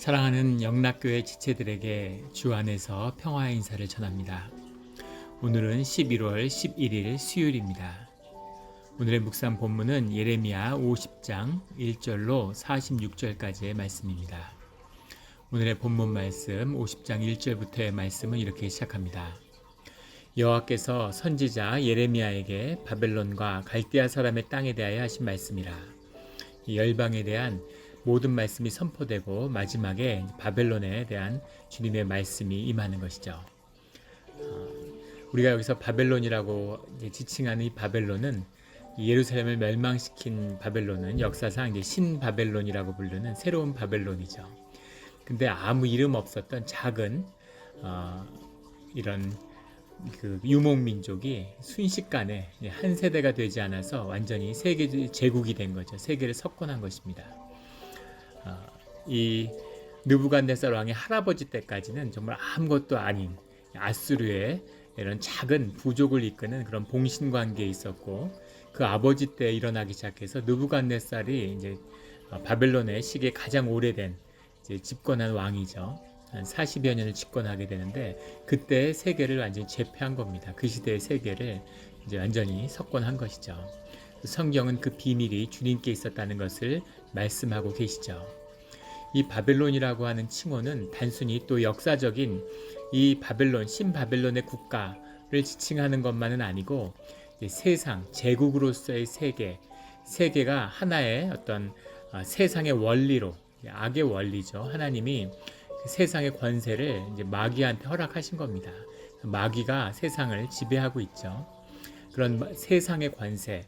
사랑하는 영락교회 지체들에게 주 안에서 평화의 인사를 전합니다. 오늘은 11월 11일 수요일입니다. 오늘의 묵상 본문은 예레미야 50장 1절로 46절까지의 말씀입니다. 오늘의 본문 말씀 50장 1절부터의 말씀은 이렇게 시작합니다. 여호와께서 선지자 예레미야에게 바벨론과 갈대아 사람의 땅에 대하여 하신 말씀이라. 이 열방에 대한 모든 말씀이 선포되고 마지막에 바벨론에 대한 주님의 말씀이 임하는 것이죠. 우리가 여기서 바벨론이라고 지칭하는 이 바벨론은 예루살렘을 멸망시킨 바벨론은 역사상 이제 신바벨론이라고 부르는 새로운 바벨론이죠. 근데 아무 이름 없었던 작은 이런 그 유목민족이 순식간에 한 세대가 되지 않아서 완전히 세계 제국이 된 거죠. 세계를 석권한 것입니다. 이 느부갓네살 왕의 할아버지 때까지는 정말 아무것도 아닌 아수르의 이런 작은 부족을 이끄는 그런 봉신 관계에 있었고, 그 아버지 때 일어나기 시작해서 느부갓네살이 이제 바벨론의 시기에 가장 오래된 이제 집권한 왕이죠. 한 40여 년을 집권하게 되는데, 그때 세계를 완전히 제패한 겁니다. 그 시대의 세계를 이제 완전히 석권한 것이죠. 성경은 그 비밀이 주님께 있었다는 것을 말씀하고 계시죠. 이 바벨론이라고 하는 칭호는 단순히 또 역사적인 이 바벨론, 신바벨론의 국가를 지칭하는 것만은 아니고, 세상, 제국으로서의 세계가 하나의 어떤 세상의 원리로, 악의 원리죠. 하나님이 세상의 권세를 이제 마귀한테 허락하신 겁니다. 마귀가 세상을 지배하고 있죠. 그런 세상의 권세,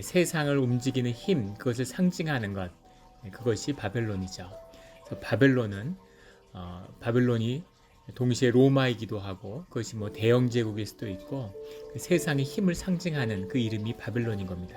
세상을 움직이는 힘, 그것을 상징하는 것, 그것이 바벨론이죠. 그래서 바벨론이 동시에 로마이기도 하고, 그것이 뭐 대영 제국일 수도 있고, 그 세상의 힘을 상징하는 그 이름이 바벨론인 겁니다.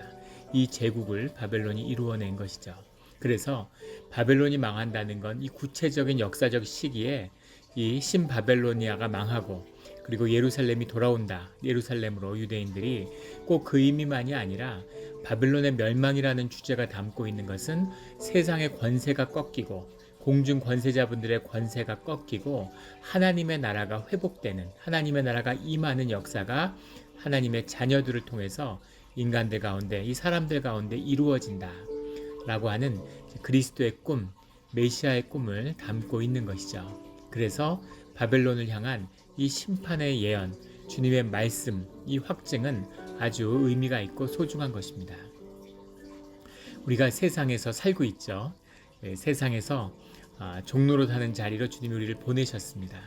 이 제국을 바벨론이 이루어낸 것이죠. 그래서 바벨론이 망한다는 건 이 구체적인 역사적 시기에 이 신바벨로니아가 망하고, 그리고 예루살렘이 돌아온다, 예루살렘으로 유대인들이, 꼭 그 의미만이 아니라 바벨론의 멸망이라는 주제가 담고 있는 것은 세상의 권세가 꺾이고, 공중 권세자분들의 권세가 꺾이고, 하나님의 나라가 회복되는, 하나님의 나라가 임하는 역사가 하나님의 자녀들을 통해서 인간들 가운데, 이 사람들 가운데 이루어진다 라고 하는 그리스도의 꿈, 메시아의 꿈을 담고 있는 것이죠. 그래서 바벨론을 향한 이 심판의 예언, 주님의 말씀, 이 확증은 아주 의미가 있고 소중한 것입니다. 우리가 세상에서 살고 있죠. 세상에서 종로로 사는 자리로 주님이 우리를 보내셨습니다.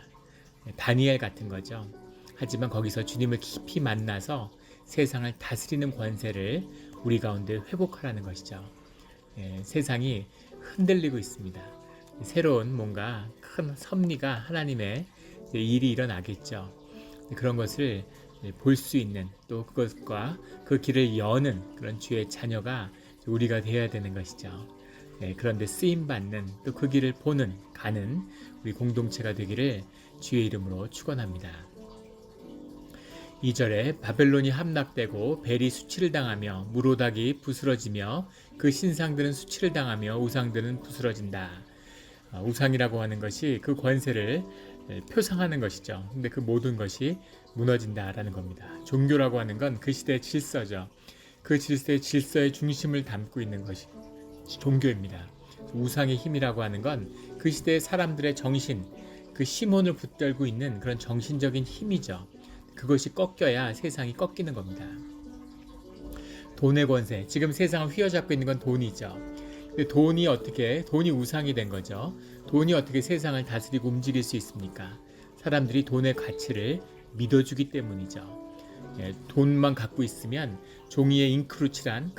다니엘 같은 거죠. 하지만 거기서 주님을 깊이 만나서 세상을 다스리는 권세를 우리 가운데 회복하라는 것이죠. 세상이 흔들리고 있습니다. 새로운 뭔가 큰 섭리가, 하나님의 일이 일어나겠죠. 그런 것을 볼 수 있는, 또 그것과 그 길을 여는 그런 주의 자녀가 우리가 되어야 되는 것이죠. 그런데 쓰임받는, 또 그 길을 가는 우리 공동체가 되기를 주의 이름으로 축원합니다. 2절에 바벨론이 함락되고 벨이 수치를 당하며 무로닥이 부스러지며 그 신상들은 수치를 당하며 우상들은 부스러진다. 우상이라고 하는 것이 그 권세를 표상하는 것이죠. 근데 그 모든 것이 무너진다라는 겁니다. 종교라고 하는 건 그 시대의 질서죠. 그 질서의 중심을 담고 있는 것이 종교입니다. 우상의 힘이라고 하는 건 그 시대의 사람들의 정신, 그 시몬을 붙들고 있는 그런 정신적인 힘이죠. 그것이 꺾여야 세상이 꺾이는 겁니다. 돈의 권세, 지금 세상을 휘어잡고 있는 건 돈이죠. 근데 돈이 우상이 된 거죠. 돈이 어떻게 세상을 다스리고 움직일 수 있습니까? 사람들이 돈의 가치를 믿어주기 때문이죠. 돈만 갖고 있으면, 종이에 잉크로 칠한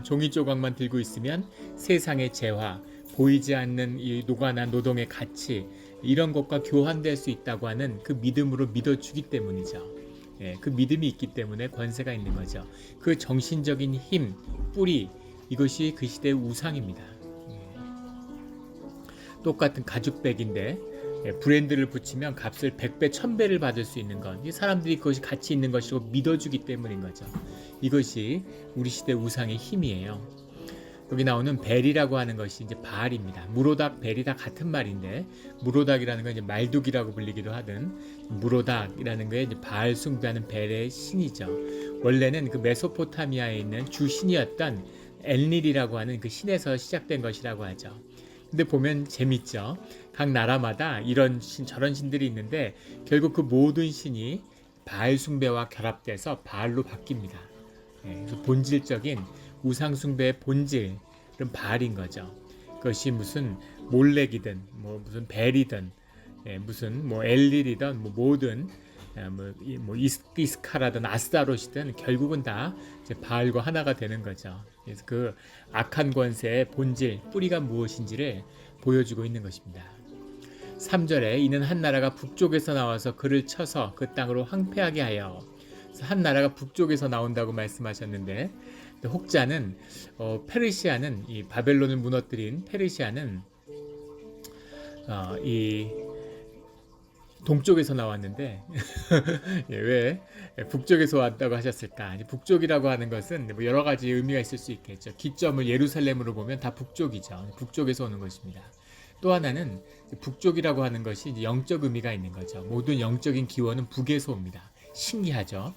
종이 조각만 들고 있으면 세상의 재화, 보이지 않는 이 노관한 노동의 가치, 이런 것과 교환될 수 있다고 하는 그 믿음으로 믿어주기 때문이죠. 그 믿음이 있기 때문에 권세가 있는 거죠. 그 정신적인 힘, 뿌리, 이것이 그 시대의 우상입니다. 똑같은 가죽백인데 브랜드를 붙이면 값을 100배, 1000배를 받을 수 있는 건, 이 사람들이 그것이 가치 있는 것이고 믿어주기 때문인 거죠. 이것이 우리 시대 우상의 힘이에요. 여기 나오는 벨이라고 하는 것이 이제 바알입니다. 무로닥, 벨이 다 같은 말인데 무로닥이라는 건 이제 말뚝이라고 불리기도 하든 무로닥이라는 게 이제 바알 숭배하는 벨의 신이죠. 원래는 그 메소포타미아에 있는 주 신이었던 엘닐이라고 하는 그 신에서 시작된 것이라고 하죠. 근데 보면 재밌죠. 각 나라마다 이런 신, 저런 신들이 있는데 결국 그 모든 신이 바알 숭배와 결합돼서 바알로 바뀝니다. 그래서 본질적인 우상 숭배의 본질은 바알인 거죠. 그것이 무슨 몰렉이든 뭐 무슨 벨이든 무슨 뭐 엘릴이든 뭐 뭐든 이스카라든 아스타롯이든 결국은 다 이제 바알과 하나가 되는 거죠. 그래서 그 악한 권세의 본질 뿌리가 무엇인지를 보여주고 있는 것입니다. 3절에 이는 한 나라가 북쪽에서 나와서 그를 쳐서 그 땅으로 황폐하게 하여, 한 나라가 북쪽에서 나온다고 말씀하셨는데 혹자는 페르시아는 이 바벨론을 무너뜨린 페르시아는 이 동쪽에서 나왔는데 왜 북쪽에서 왔다고 하셨을까? 북쪽이라고 하는 것은 뭐 여러 가지 의미가 있을 수 있겠죠. 기점을 예루살렘으로 보면 다 북쪽이죠. 북쪽에서 오는 것입니다. 또 하나는 북쪽이라고 하는 것이 이제 영적 의미가 있는 거죠. 모든 영적인 기원은 북에서 옵니다. 신기하죠.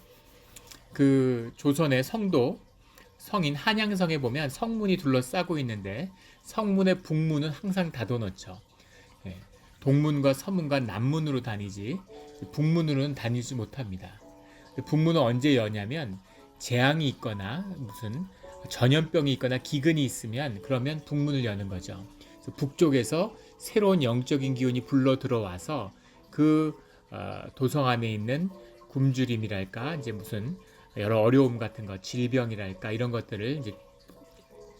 그 조선의 성인 한양성에 보면 성문이 둘러싸고 있는데 성문의 북문은 항상 닫아놓죠. 동문과 서문과 남문으로 다니지 북문으로는 다니지 못합니다. 북문은 언제 여냐면 재앙이 있거나 무슨 전염병이 있거나 기근이 있으면 그러면 북문을 여는 거죠. 그래서 북쪽에서 새로운 영적인 기운이 불러 들어와서 그 도성 안에 있는 굶주림이랄까 이제 무슨 여러 어려움 같은 것, 질병이랄까 이런 것들을 이제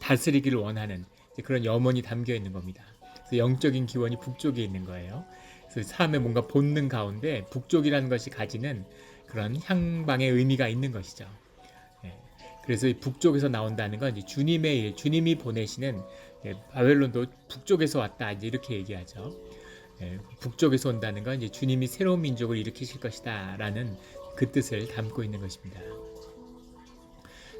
다스리기를 원하는 그런 염원이 담겨 있는 겁니다. 그래서 영적인 기원이 북쪽에 있는 거예요. 그래서 사람의 뭔가 본능 가운데 북쪽이라는 것이 가지는 그런 향방의 의미가 있는 것이죠. 그래서 이 북쪽에서 나온다는 건 이제 주님의 일, 주님이 보내시는 바벨론도 북쪽에서 왔다 이제 이렇게 얘기하죠. 북쪽에서 온다는 건 이제 주님이 새로운 민족을 일으키실 것이다라는 그 뜻을 담고 있는 것입니다.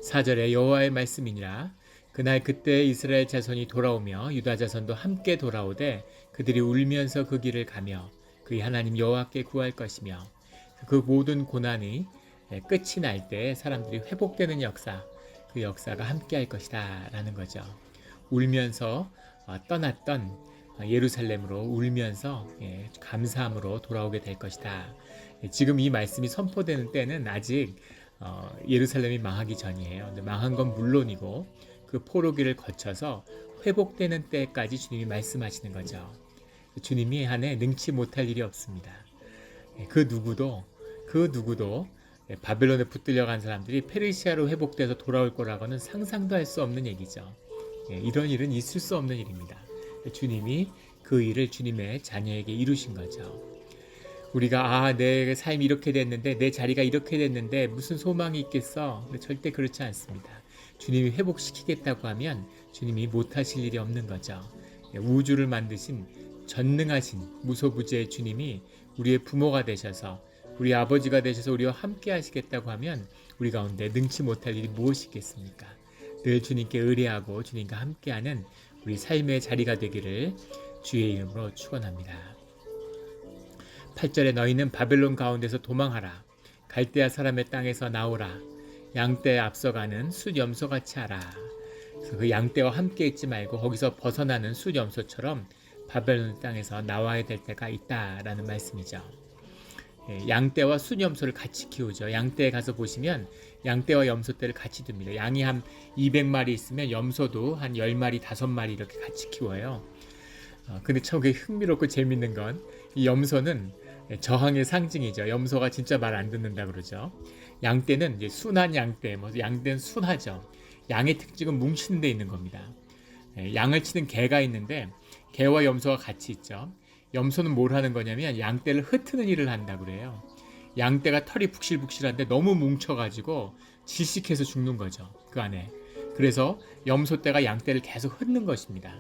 4절에 여호와의 말씀이니라. 그날 그때 이스라엘 자손이 돌아오며 유다 자손도 함께 돌아오되 그들이 울면서 그 길을 가며 그의 하나님 여호와께 구할 것이며 그 모든 고난이 끝이 날 때 사람들이 회복되는 역사, 그 역사가 함께 할 것이다 라는 거죠. 울면서 떠났던 예루살렘으로 울면서 감사함으로 돌아오게 될 것이다. 지금 이 말씀이 선포되는 때는 아직 예루살렘이 망하기 전이에요. 근데 망한 건 물론이고 그 포로기를 거쳐서 회복되는 때까지 주님이 말씀하시는 거죠. 주님이 한해 능치 못할 일이 없습니다. 그 누구도 바벨론에 붙들려 간 사람들이 페르시아로 회복돼서 돌아올 거라고는 상상도 할 수 없는 얘기죠. 이런 일은 있을 수 없는 일입니다. 주님이 그 일을 주님의 자녀에게 이루신 거죠. 우리가 내 삶이 이렇게 됐는데 내 자리가 이렇게 됐는데 무슨 소망이 있겠어? 절대 그렇지 않습니다. 주님이 회복시키겠다고 하면 주님이 못하실 일이 없는 거죠. 우주를 만드신 전능하신 무소부재의 주님이 우리의 부모가 되셔서 우리 아버지가 되셔서 우리와 함께 하시겠다고 하면 우리 가운데 능치 못할 일이 무엇이 있겠습니까? 늘 주님께 의뢰하고 주님과 함께하는 우리 삶의 자리가 되기를 주의 이름으로 축원합니다. 8절에 너희는 바벨론 가운데서 도망하라. 갈대아 사람의 땅에서 나오라. 양떼에 앞서가는 숫염소같이 하라. 그래서 그 양떼와 함께 있지 말고 거기서 벗어나는 숫염소처럼 바벨론 땅에서 나와야 될 때가 있다라는 말씀이죠. 양떼와 숫염소를 같이 키우죠. 양떼에 가서 보시면 양떼와 염소떼를 같이 둡니다. 양이 한 200마리 있으면 염소도 한 10마리, 5마리 이렇게 같이 키워요. 근데 참 흥미롭고 재밌는 건 이 염소는 저항의 상징이죠. 염소가 진짜 말 안 듣는다 그러죠. 양떼는 이제 순한 양떼, 양떼는 순하죠. 양의 특징은 뭉치는 데 있는 겁니다. 양을 치는 개가 있는데 개와 염소가 같이 있죠. 염소는 뭘 하는 거냐면 양떼를 흩트는 일을 한다 그래요. 양떼가 털이 북실북실한데 너무 뭉쳐가지고 질식해서 죽는 거죠. 그 안에. 그래서 염소떼가 양떼를 계속 흩는 것입니다.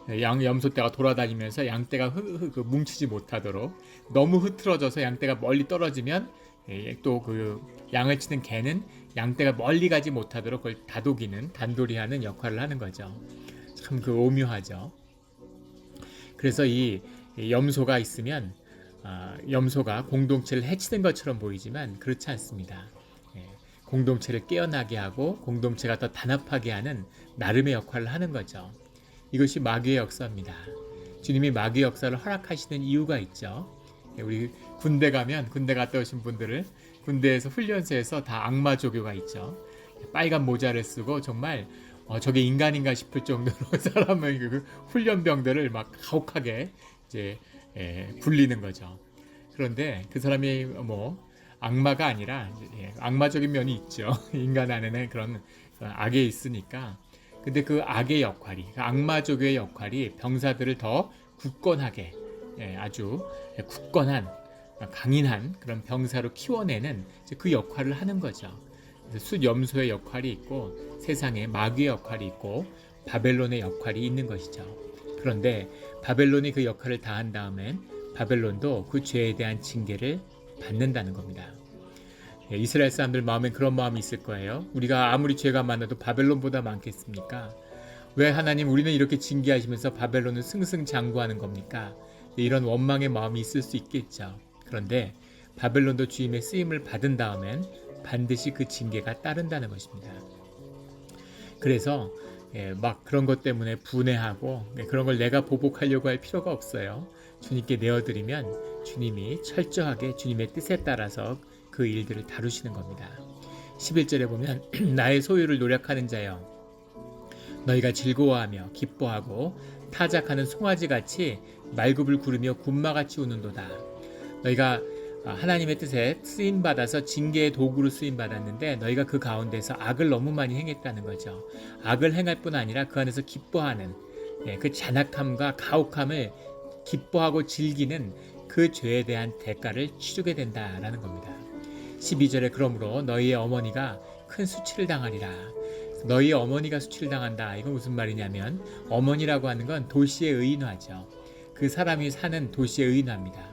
염소떼가 돌아다니면서 양떼가 뭉치지 못하도록 너무 흐트러져서 양떼가 멀리 떨어지면 또 그 양을 치는 개는 양떼가 멀리 가지 못하도록 그걸 다독이는 단도리하는 역할을 하는 거죠. 참 그 오묘하죠. 그래서 이 염소가 있으면 염소가 공동체를 해치는 것처럼 보이지만 그렇지 않습니다. 예, 공동체를 깨어나게 하고 공동체가 더 단합하게 하는 나름의 역할을 하는 거죠. 이것이 마귀의 역사입니다. 주님이 마귀의 역사를 허락하시는 이유가 있죠. 예, 우리 군대 가면 군대 갔다 오신 분들을 군대에서 훈련소에서 다 악마 조교가 있죠. 빨간 모자를 쓰고 정말 저게 인간인가 싶을 정도로 사람의 그 훈련병들을 막 가혹하게 이제 굴리는 거죠. 그런데 그 사람이 뭐 악마가 아니라 악마적인 면이 있죠. 인간 안에는 그런 악에 있으니까. 근데 그 악의 역할이, 그 악마적의 역할이 병사들을 더 굳건하게, 아주 굳건한 강인한 그런 병사로 키워내는 그 역할을 하는 거죠. 숫염소의 역할이 있고 세상에 마귀의 역할이 있고 바벨론의 역할이 있는 것이죠. 그런데 바벨론이 그 역할을 다한 다음엔 바벨론도 그 죄에 대한 징계를 받는다는 겁니다. 이스라엘 사람들 마음엔 그런 마음이 있을 거예요. 우리가 아무리 죄가 많아도 바벨론보다 많겠습니까? 왜 하나님 우리는 이렇게 징계하시면서 바벨론을 승승장구하는 겁니까? 이런 원망의 마음이 있을 수 있겠죠. 그런데 바벨론도 주님의 쓰임을 받은 다음엔 반드시 그 징계가 따른다는 것입니다. 그래서 막 그런 것 때문에 분해하고 그런 걸 내가 보복하려고 할 필요가 없어요. 주님께 내어드리면 주님이 철저하게 주님의 뜻에 따라서 그 일들을 다루시는 겁니다. 11절에 보면 나의 소유를 노력하는 자여 너희가 즐거워하며 기뻐하고 타작하는 송아지같이 말굽을 구르며 군마같이 우는도다. 너희가 하나님의 뜻에 쓰임받아서 징계의 도구로 쓰임받았는데 너희가 그 가운데서 악을 너무 많이 행했다는 거죠. 악을 행할 뿐 아니라 그 안에서 기뻐하는 그 잔악함과 가혹함을 기뻐하고 즐기는 그 죄에 대한 대가를 치르게 된다라는 겁니다. 12절에 그러므로 너희의 어머니가 큰 수치를 당하리라. 너희의 어머니가 수치를 당한다. 이건 무슨 말이냐면 어머니라고 하는 건 도시의 의인화죠. 그 사람이 사는 도시의 의인화입니다.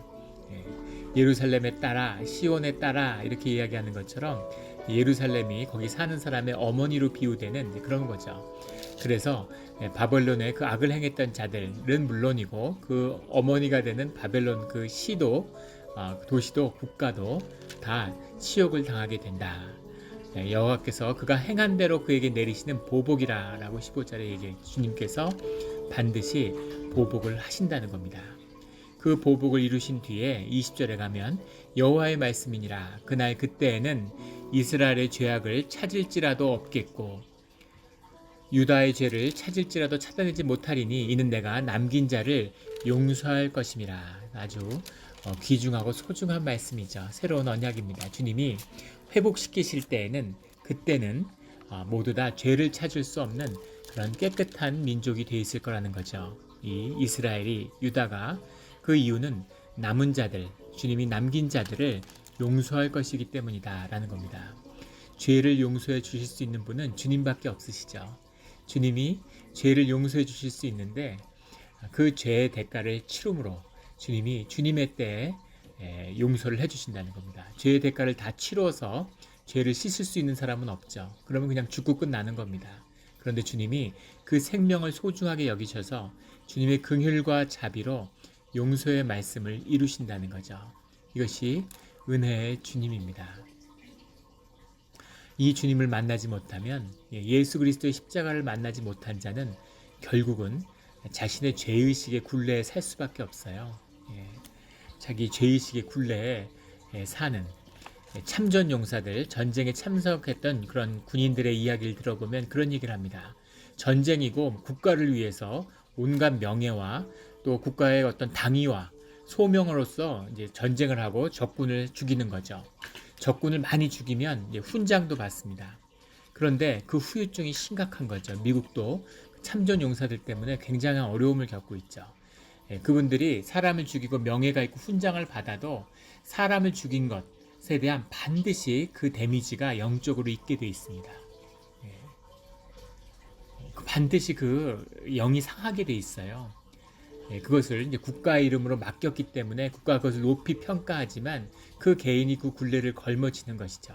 예루살렘에 따라 시온에 따라 이렇게 이야기하는 것처럼 예루살렘이 거기 사는 사람의 어머니로 비유되는 그런 거죠. 그래서 바벨론의 그 악을 행했던 자들은 물론이고 그 어머니가 되는 바벨론 그 시도 도시도 국가도 다 치욕을 당하게 된다. 여호와께서 그가 행한 대로 그에게 내리시는 보복이라라고 15절에 얘기해 주님께서 반드시 보복을 하신다는 겁니다. 그 보복을 이루신 뒤에 20절에 가면 여호와의 말씀이니라. 그날 그때에는 이스라엘의 죄악을 찾을지라도 없겠고 유다의 죄를 찾을지라도 찾아내지 못하리니 이는 내가 남긴 자를 용서할 것임이라. 아주 귀중하고 소중한 말씀이죠. 새로운 언약입니다. 주님이 회복시키실 때에는 그때는 모두 다 죄를 찾을 수 없는 그런 깨끗한 민족이 되어 있을 거라는 거죠. 이 이스라엘이 유다가 그 이유는 남은 자들, 주님이 남긴 자들을 용서할 것이기 때문이다라는 겁니다. 죄를 용서해 주실 수 있는 분은 주님밖에 없으시죠. 주님이 죄를 용서해 주실 수 있는데 그 죄의 대가를 치름으로 주님이 주님의 때에 용서를 해주신다는 겁니다. 죄의 대가를 다 치러서 죄를 씻을 수 있는 사람은 없죠. 그러면 그냥 죽고 끝나는 겁니다. 그런데 주님이 그 생명을 소중하게 여기셔서 주님의 긍휼과 자비로 용서의 말씀을 이루신다는 거죠. 이것이 은혜의 주님입니다. 이 주님을 만나지 못하면 예수 그리스도의 십자가를 만나지 못한 자는 결국은 자신의 죄의식의 굴레에 살 수밖에 없어요. 자기 죄의식의 굴레에 사는 참전 용사들, 전쟁에 참석했던 그런 군인들의 이야기를 들어보면 그런 얘기를 합니다. 전쟁이고 국가를 위해서 온갖 명예와 또 국가의 어떤 당위와 소명으로서 이제 전쟁을 하고 적군을 죽이는 거죠. 적군을 많이 죽이면 이제 훈장도 받습니다. 그런데 그 후유증이 심각한 거죠. 미국도 참전 용사들 때문에 굉장한 어려움을 겪고 있죠. 그분들이 사람을 죽이고 명예가 있고 훈장을 받아도 사람을 죽인 것에 대한 반드시 그 데미지가 영적으로 있게 돼 있습니다. 반드시 그 영이 상하게 돼 있어요. 그것을 이제 국가의 이름으로 맡겼기 때문에 국가가 그것을 높이 평가하지만 그 개인이 그 굴레를 걸머지는 것이죠.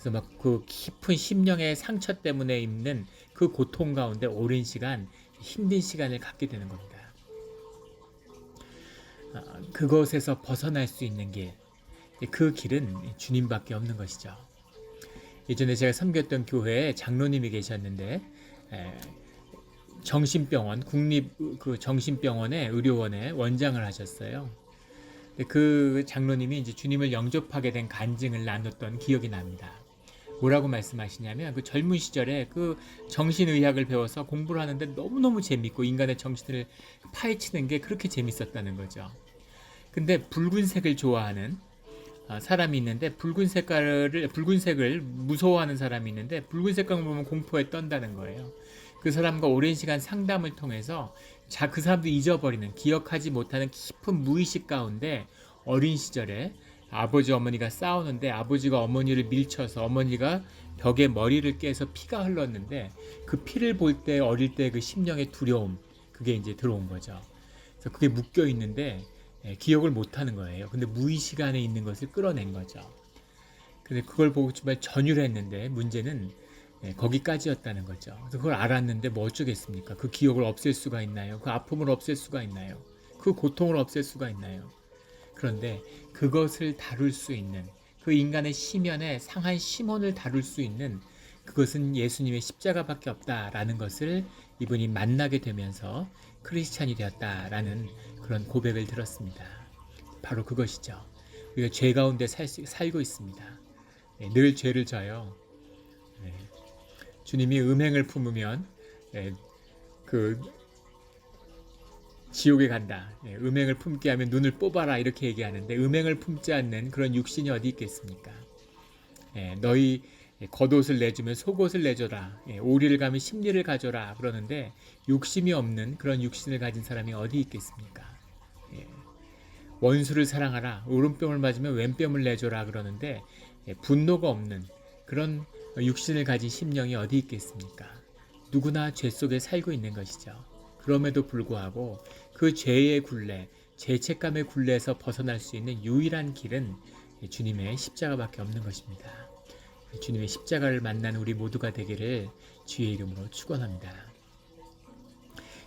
그래서 막 그 깊은 심령의 상처 때문에 있는 그 고통 가운데 오랜 시간 힘든 시간을 갖게 되는 겁니다. 그것에서 벗어날 수 있는 길, 그 길은 주님밖에 없는 것이죠. 예전에 제가 섬겼던 교회에 장로님이 계셨는데 정신병원 국립 그 정신병원의 의료원에 원장을 하셨어요. 그 장로님이 이제 주님을 영접하게 된 간증을 나눴던 기억이 납니다. 뭐라고 말씀하시냐면 그 젊은 시절에 그 정신의학을 배워서 공부를 하는데 너무너무 재밌고 인간의 정신을 파헤치는 게 그렇게 재밌었다는 거죠. 근데 붉은색을 좋아하는 사람이 있는데 붉은색을 무서워하는 사람이 있는데 붉은 색깔을 보면 공포에 떤다는 거예요. 그 사람과 오랜 시간 상담을 통해서 그 사람도 잊어버리는 기억하지 못하는 깊은 무의식 가운데 어린 시절에 아버지 어머니가 싸우는데 아버지가 어머니를 밀쳐서 어머니가 벽에 머리를 깨서 피가 흘렀는데 그 피를 볼 때 어릴 때 그 심령의 두려움 그게 이제 들어온 거죠. 그래서 그게 묶여 있는데 기억을 못 하는 거예요. 근데 무의식 안에 있는 것을 끌어낸 거죠. 근데 그걸 보고 정말 전율했는데 문제는 거기까지였다는 거죠. 그래서 그걸 알았는데 뭐 어쩌겠습니까? 그 기억을 없앨 수가 있나요? 그 아픔을 없앨 수가 있나요? 그 고통을 없앨 수가 있나요? 그런데 그것을 다룰 수 있는 그 인간의 심연의 상한 심원을 다룰 수 있는 그것은 예수님의 십자가밖에 없다라는 것을 이분이 만나게 되면서 크리스찬이 되었다라는 그런 고백을 들었습니다. 바로 그것이죠. 우리가 죄 가운데 살고 있습니다. 늘 죄를 져요. 주님이 음행을 품으면 그 지옥에 간다. 음행을 품게 하면 눈을 뽑아라 이렇게 얘기하는데 음행을 품지 않는 그런 육신이 어디 있겠습니까? 너희 겉옷을 내주면 속옷을 내줘라. 오리를 가면 심리를 가져라. 그러는데 욕심이 없는 그런 육신을 가진 사람이 어디 있겠습니까? 원수를 사랑하라. 오른뺨을 맞으면 왼뺨을 내줘라. 그러는데 분노가 없는 그런 육신을 가진 심령이 어디 있겠습니까? 누구나 죄 속에 살고 있는 것이죠. 그럼에도 불구하고 그 죄의 굴레, 죄책감의 굴레에서 벗어날 수 있는 유일한 길은 주님의 십자가밖에 없는 것입니다. 주님의 십자가를 만난 우리 모두가 되기를 주의 이름으로 축원합니다.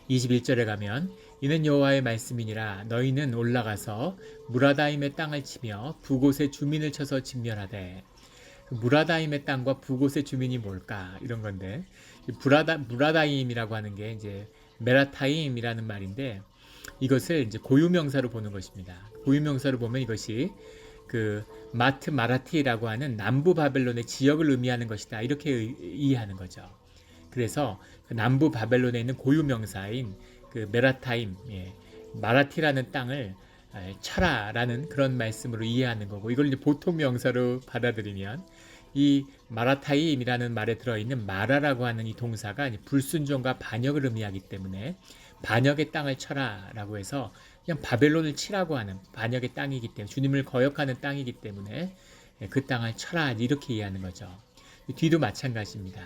21절에 가면 이는 여호와의 말씀이니라 너희는 올라가서 무라다임의 땅을 치며 부곳의 주민을 쳐서 진멸하되 무라다임의 땅과 부곳의 주민이 뭘까 이런 건데 무라다임이라고 하는 게 이제 메라타임이라는 말인데 이것을 이제 고유명사로 보는 것입니다. 고유명사로 보면 이것이 그 마라티라고 하는 남부 바벨론의 지역을 의미하는 것이다 이렇게 이해하는 거죠. 그래서 그 남부 바벨론에 있는 고유명사인 그 메라타임 마라티라는 땅을 쳐라라는 그런 말씀으로 이해하는 거고 이걸 이제 보통 명사로 받아들이면 이 마라타임이라는 말에 들어있는 마라라고 하는 이 동사가 불순종과 반역을 의미하기 때문에 반역의 땅을 쳐라라고 해서 그냥 바벨론을 치라고 하는 반역의 땅이기 때문에 주님을 거역하는 땅이기 때문에 그 땅을 쳐라 이렇게 이해하는 거죠. 뒤도 마찬가지입니다.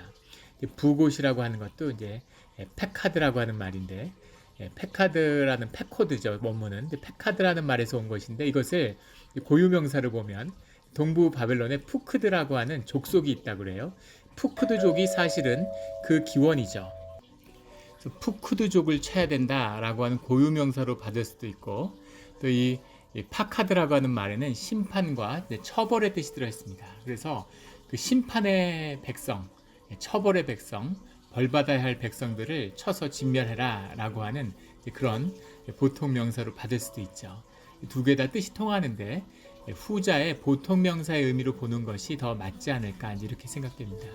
부곳이라고 하는 것도 이제 페카드라고 하는 말인데 페카드라는 페코드죠 원문은. 근데 페카드라는 말에서 온 것인데 이것을 고유명사를 보면 동부 바벨론에 푸크드라고 하는 족속이 있다고 그래요. 푸크드족이 사실은 그 기원이죠. 푸크드족을 쳐야 된다라고 하는 고유명사로 받을 수도 있고 또 이 파카드라고 하는 말에는 심판과 처벌의 뜻이 들어있습니다. 그래서 그 심판의 백성, 처벌의 백성, 벌받아야 할 백성들을 쳐서 진멸해라 라고 하는 그런 보통 명사로 받을 수도 있죠. 두 개 다 뜻이 통하는데 후자의 보통 명사의 의미로 보는 것이 더 맞지 않을까 이렇게 생각됩니다.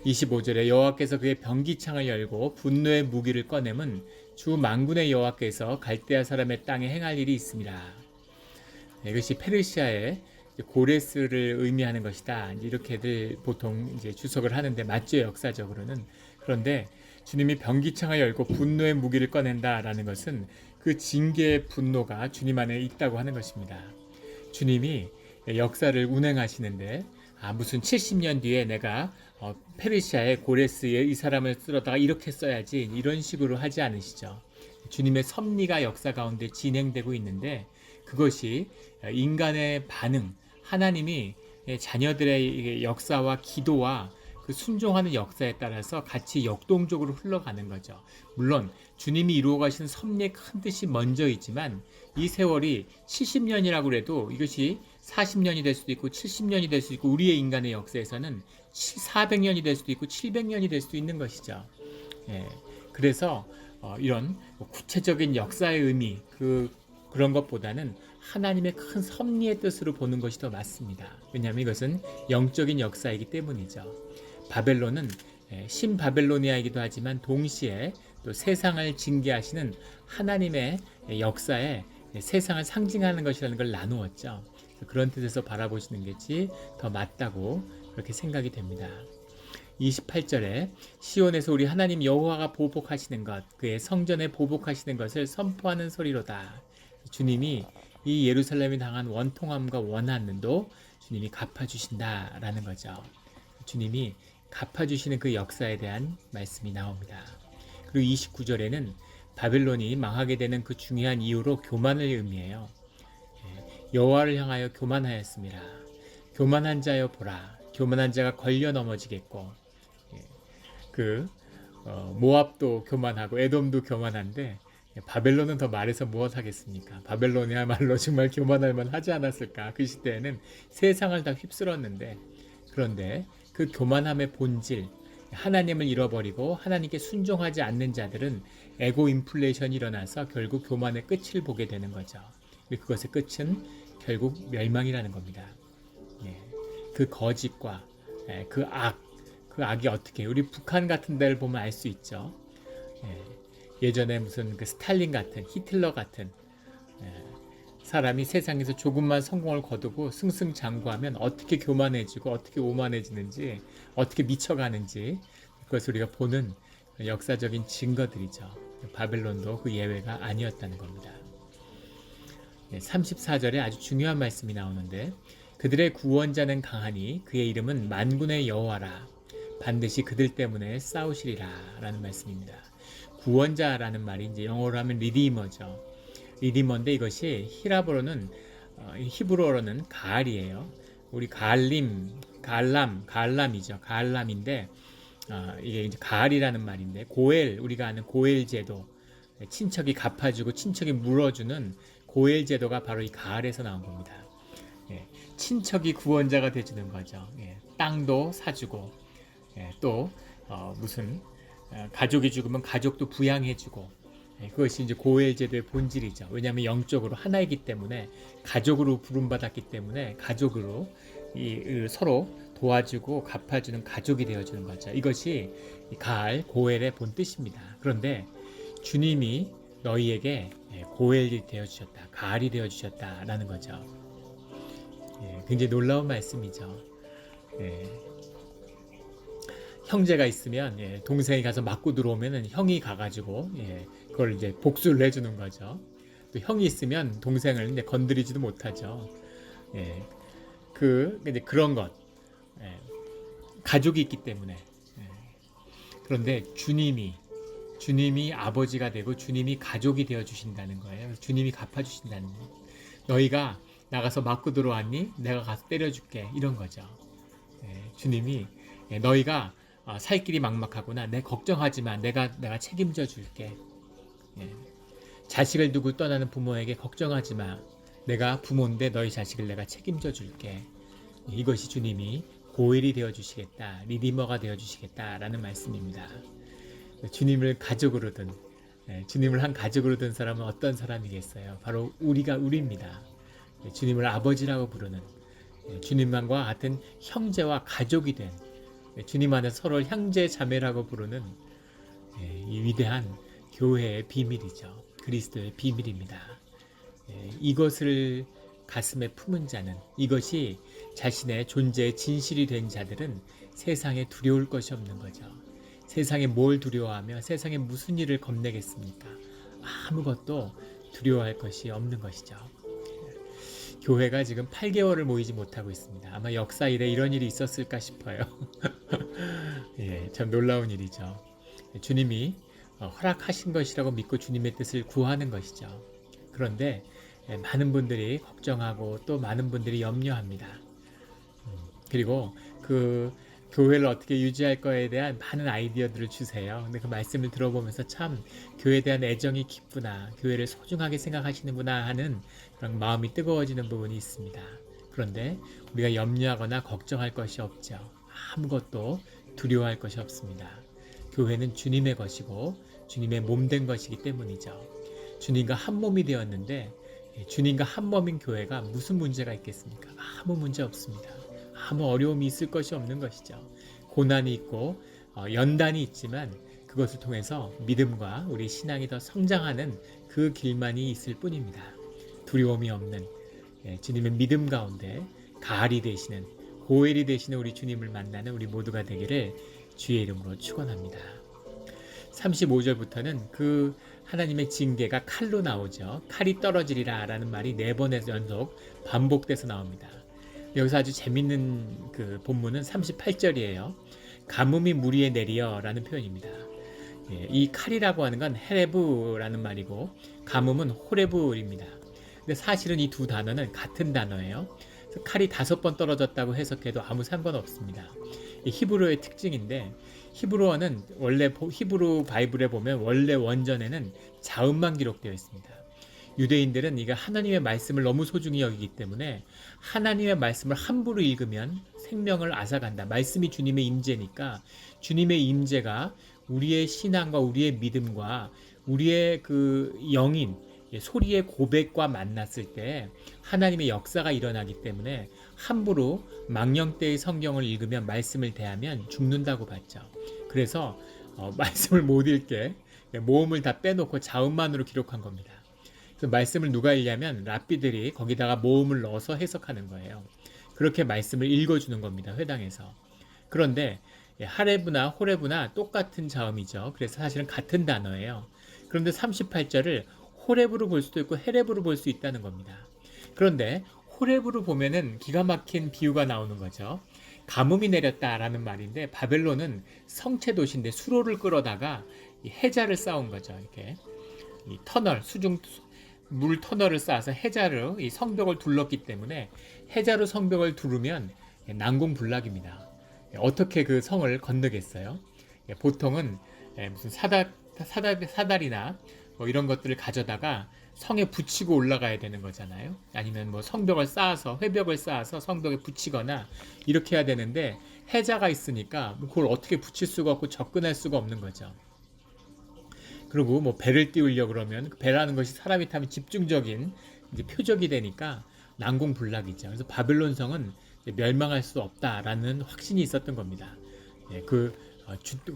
25절에 여호와께서 그의 병기창을 열고 분노의 무기를 꺼내면 주 만군의 여호와께서 갈대아 사람의 땅에 행할 일이 있습니다. 이것이 페르시아의 고레스를 의미하는 것이다. 이렇게들 보통 이제 주석을 하는데 맞죠, 역사적으로는. 그런데 주님이 병기창을 열고 분노의 무기를 꺼낸다라는 것은 그 징계의 분노가 주님 안에 있다고 하는 것입니다. 주님이 역사를 운행하시는데 무슨 70년 뒤에 내가 페르시아의 고레스에 이 사람을 쓰러다가 이렇게 써야지 이런 식으로 하지 않으시죠. 주님의 섭리가 역사 가운데 진행되고 있는데 그것이 인간의 반응, 하나님이 자녀들의 이게 역사와 기도와 그 순종하는 역사에 따라서 같이 역동적으로 흘러가는 거죠. 물론 주님이 이루어 가시는 섭리의 큰 뜻이 먼저 있지만 이 세월이 70년이라고 그래도 이것이 40년이 될 수도 있고 70년이 될 수도 있고 우리의 인간의 역사에서는 400년이 될 수도 있고 700년이 될 수도 있는 것이죠. 예, 그래서 이런 구체적인 역사의 의미 그런 것보다는 하나님의 큰 섭리의 뜻으로 보는 것이 더 맞습니다. 왜냐하면 이것은 영적인 역사이기 때문이죠. 바벨론은 신바벨로니아이기도 하지만 동시에 또 세상을 징계하시는 하나님의 역사에 세상을 상징하는 것이라는 걸 나누었죠. 그런 뜻에서 바라보시는 것이 더 맞다고 그렇게 생각이 됩니다. 28절에 시온에서 우리 하나님 여호와가 보복하시는 것, 그의 성전에 보복하시는 것을 선포하는 소리로다. 주님이 이 예루살렘이 당한 원통함과 원한도 주님이 갚아주신다라는 거죠. 주님이 갚아주시는 그 역사에 대한 말씀이 나옵니다. 그리고 29절에는 바벨론이 망하게 되는 그 중요한 이유로 교만을 의미해요. 여호와를 향하여 교만하였습니다. 교만한 자여 보라. 교만한 자가 걸려 넘어지겠고 모압도 교만하고 에돔도 교만한데 바벨론은 더 말해서 무엇 하겠습니까? 바벨론이야말로 정말 교만할 만하지 않았을까? 그 시대에는 세상을 다 휩쓸었는데 그런데 그 교만함의 본질 하나님을 잃어버리고 하나님께 순종하지 않는 자들은 에고 인플레이션이 일어나서 결국 교만의 끝을 보게 되는 거죠. 그것의 끝은 결국 멸망이라는 겁니다. 그 거짓과 그 악이 어떻게 우리 북한 같은 데를 보면 알 수 있죠. 예전에 무슨 그 스탈린 같은 히틀러 같은 사람이 세상에서 조금만 성공을 거두고 승승장구하면 어떻게 교만해지고 어떻게 오만해지는지 어떻게 미쳐가는지 그것을 우리가 보는 역사적인 증거들이죠. 바벨론도 그 예외가 아니었다는 겁니다. 34절에 아주 중요한 말씀이 나오는데 그들의 구원자는 강하니 그의 이름은 만군의 여호와라. 반드시 그들 때문에 싸우시리라 라는 말씀입니다. 구원자라는 말이 이제 영어로 하면 리디머죠. 리디머인데 이것이 히브리어로는 가알이에요. 우리 가알람이죠. 가알람인데 이게 이제 가알이라는 말인데 우리가 아는 고엘 제도, 친척이 갚아주고 친척이 물어주는 고엘 제도가 바로 이 가알에서 나온 겁니다. 친척이 구원자가 되주는 거죠. 땅도 사주고 또 무슨 가족이 죽으면 가족도 부양해주고 그것이 이제 고엘 제도의 본질이죠. 왜냐하면 영적으로 하나이기 때문에 가족으로 부름받았기 때문에 가족으로 서로 도와주고 갚아주는 가족이 되어주는 거죠. 이것이 가알 고엘의 본 뜻입니다. 그런데 주님이 너희에게 고엘이 되어주셨다, 가알이 되어주셨다라는 거죠. 굉장히 놀라운 말씀이죠. 형제가 있으면 동생이 가서 맞고 들어오면은 형이 가가지고 그걸 이제 복수를 해주는 거죠. 또 형이 있으면 동생을 이제 건드리지도 못하죠. 이제 그런 것 가족이 있기 때문에 그런데 주님이 아버지가 되고 주님이 가족이 되어 주신다는 거예요. 주님이 갚아 주신다는 거. 너희가 나가서 맞고 들어왔니? 내가 가서 때려줄게 이런 거죠. 주님이 너희가 살 길이 막막하구나. 내 걱정하지 마. 내가 책임져 줄게. 자식을 두고 떠나는 부모에게 걱정하지 마. 내가 부모인데 너희 자식을 내가 책임져 줄게. 이것이 주님이 고엘이 되어 주시겠다. 리디머가 되어 주시겠다라는 말씀입니다. 주님을 가족으로 든 주님을 한 가족으로 든 사람은 어떤 사람이겠어요? 바로 우리입니다. 주님을 아버지라고 부르는 주님과 같은 형제와 가족이 된 주님 안에 서로를 형제 자매라고 부르는 이 위대한 교회의 비밀이죠. 그리스도의 비밀입니다. 이것을 가슴에 품은 자는 이것이 자신의 존재의 진실이 된 자들은 세상에 두려울 것이 없는 거죠. 세상에 뭘 두려워하며 세상에 무슨 일을 겁내겠습니까? 아무것도 두려워할 것이 없는 것이죠. 교회가 지금 8개월을 모이지 못하고 있습니다. 아마 역사 이래 이런 일이 있었을까 싶어요. 참 놀라운 일이죠. 주님이 허락하신 것이라고 믿고 주님의 뜻을 구하는 것이죠. 그런데 많은 분들이 걱정하고 또 많은 분들이 염려합니다. 그리고 그 교회를 어떻게 유지할 거에 대한 많은 아이디어들을 주세요. 근데 그 말씀을 들어보면서 참 교회에 대한 애정이 깊구나, 교회를 소중하게 생각하시는구나 하는 그런 마음이 뜨거워지는 부분이 있습니다. 그런데 우리가 염려하거나 걱정할 것이 없죠. 아무것도 두려워할 것이 없습니다. 교회는 주님의 것이고 주님의 몸된 것이기 때문이죠. 주님과 한 몸이 되었는데 주님과 한 몸인 교회가 무슨 문제가 있겠습니까? 아무 문제 없습니다. 아무 어려움이 있을 것이 없는 것이죠. 고난이 있고 연단이 있지만 그것을 통해서 믿음과 우리 신앙이 더 성장하는 그 길만이 있을 뿐입니다. 두려움이 없는 주님의 믿음 가운데 가을이 되시는, 고엘이 되시는 우리 주님을 만나는 우리 모두가 되기를 주의 이름으로 축원합니다. 35절부터는 그 하나님의 징계가 칼로 나오죠. 칼이 떨어지리라 라는 말이 4번의 연속 반복돼서 나옵니다. 여기서 아주 재밌는 그 본문은 38절이에요. 가뭄이 물 위에 내리어 라는 표현입니다. 이 칼이라고 하는 건 헤레브라는 말이고 가뭄은 호레브입니다. 근데 사실은 이 두 단어는 같은 단어예요. 칼이 5번 떨어졌다고 해석해도 아무 상관없습니다. 이 히브리어의 특징인데 히브리어는 원래 히브리 바이블에 보면 원래 원전에는 자음만 기록되어 있습니다. 유대인들은 이가 하나님의 말씀을 너무 소중히 여기기 때문에 하나님의 말씀을 함부로 읽으면 생명을 앗아간다. 말씀이 주님의 임재니까 주님의 임재가 우리의 신앙과 우리의 믿음과 우리의 그 영인 소리의 고백과 만났을 때 하나님의 역사가 일어나기 때문에 함부로 망령되의 성경을 읽으면 말씀을 대하면 죽는다고 봤죠. 그래서 말씀을 못 읽게 모음을 다 빼놓고 자음만으로 기록한 겁니다. 그래서 말씀을 누가 읽냐면 랍비들이 거기다가 모음을 넣어서 해석하는 거예요. 그렇게 말씀을 읽어주는 겁니다. 회당에서. 그런데 하레브나 호레브나 똑같은 자음이죠. 그래서 사실은 같은 단어예요. 그런데 38절을 호레브로 볼 수도 있고 헤레브로 볼 수 있다는 겁니다. 그런데 호레브로 보면은 기가 막힌 비유가 나오는 거죠. 가뭄이 내렸다라는 말인데 바벨론은 성체 도시인데 수로를 끌어다가 해자를 쌓은 거죠. 이렇게 이 터널 수중 물 터널을 쌓아서 해자로 이 성벽을 둘렀기 때문에 해자로 성벽을 두르면 난공불락입니다. 어떻게 그 성을 건너겠어요? 보통은 무슨 사다리나 뭐 이런 것들을 가져다가 성에 붙이고 올라가야 되는 거잖아요. 아니면 뭐 성벽을 쌓아서 회벽을 쌓아서 성벽에 붙이거나 이렇게 해야 되는데 해자가 있으니까 그걸 어떻게 붙일 수가 없고 접근할 수가 없는 거죠. 그리고 뭐 배를 띄우려고 그러면 그 배라는 것이 사람이 타면 집중적인 이제 표적이 되니까 난공불락이죠. 그래서 바벨론 성은 멸망할 수 없다라는 확신이 있었던 겁니다.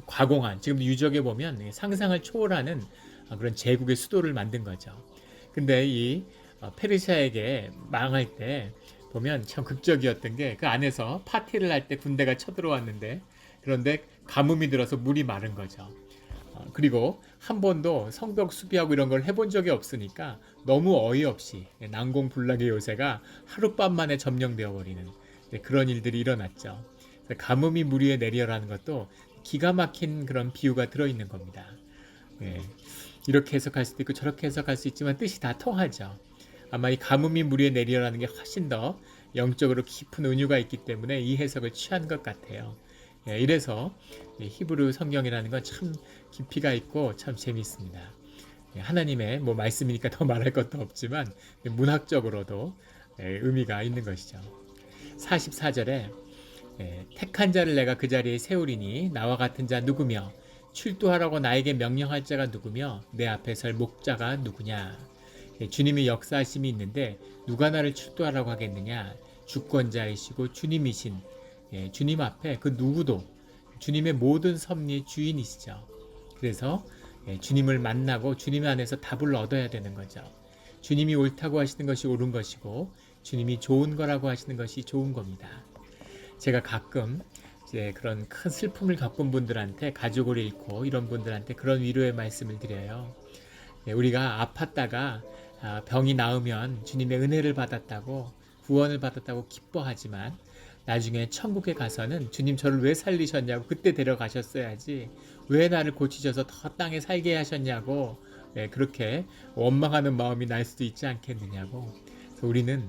과공한 지금 유적에 보면 상상을 초월하는 그런 제국의 수도를 만든 거죠. 근데 이 페르시아에게 망할 때 보면 참 극적이었던 게 그 안에서 파티를 할 때 군대가 쳐들어왔는데 그런데 가뭄이 들어서 물이 마른 거죠. 그리고 한 번도 성벽 수비하고 이런 걸 해본 적이 없으니까 너무 어이없이 난공불락의 요새가 하룻밤 만에 점령되어 버리는 그런 일들이 일어났죠. 가뭄이 물 위에 내려라는 것도 기가 막힌 그런 비유가 들어있는 겁니다. 이렇게 해석할 수도 있고 저렇게 해석할 수 있지만 뜻이 다 통하죠. 아마 이 가뭄이 물 위에 내리라는 게 훨씬 더 영적으로 깊은 은유가 있기 때문에 이 해석을 취한 것 같아요. 이래서 히브리 성경이라는 건 참 깊이가 있고 참 재미있습니다. 하나님의 뭐 말씀이니까 더 말할 것도 없지만 문학적으로도 의미가 있는 것이죠. 44절에 택한 자를 내가 그 자리에 세우리니 나와 같은 자 누구며 출두하라고 나에게 명령할 자가 누구며 내 앞에 설 목자가 누구냐. 주님의 역사하심이 있는데 누가 나를 출두하라고 하겠느냐. 주권자이시고 주님이신 주님 앞에 그 누구도 주님의 모든 섭리의 주인이시죠. 그래서 주님을 만나고 주님 안에서 답을 얻어야 되는 거죠. 주님이 옳다고 하시는 것이 옳은 것이고 주님이 좋은 거라고 하시는 것이 좋은 겁니다. 제가 가끔 이제 그런 큰 슬픔을 겪은 분들한테 가족을 잃고 이런 분들한테 그런 위로의 말씀을 드려요. 우리가 아팠다가 병이 나으면 주님의 은혜를 받았다고 구원을 받았다고 기뻐하지만 나중에 천국에 가서는 주님 저를 왜 살리셨냐고 그때 데려가셨어야지 왜 나를 고치셔서 더 땅에 살게 하셨냐고 그렇게 원망하는 마음이 날 수도 있지 않겠느냐고. 그래서 우리는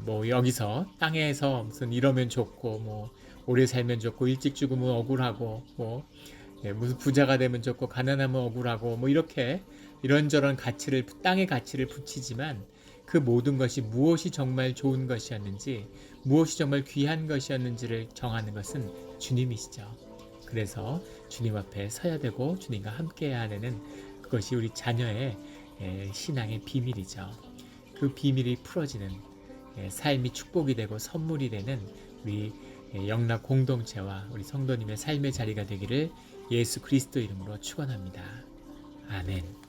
뭐 여기서 땅에서 무슨 이러면 좋고 뭐 오래 살면 좋고 일찍 죽으면 억울하고 뭐 무슨 부자가 되면 좋고 가난하면 억울하고 뭐 이렇게 이런저런 가치를 땅의 가치를 붙이지만 그 모든 것이 무엇이 정말 좋은 것이었는지 무엇이 정말 귀한 것이었는지를 정하는 것은 주님이시죠. 그래서 주님 앞에 서야 되고 주님과 함께해야 하는 그것이 우리 자녀의 신앙의 비밀이죠. 그 비밀이 풀어지는 삶이 축복이 되고 선물이 되는 우리 영락 공동체와 우리 성도님의 삶의 자리가 되기를 예수 그리스도 이름으로 축원합니다. 아멘.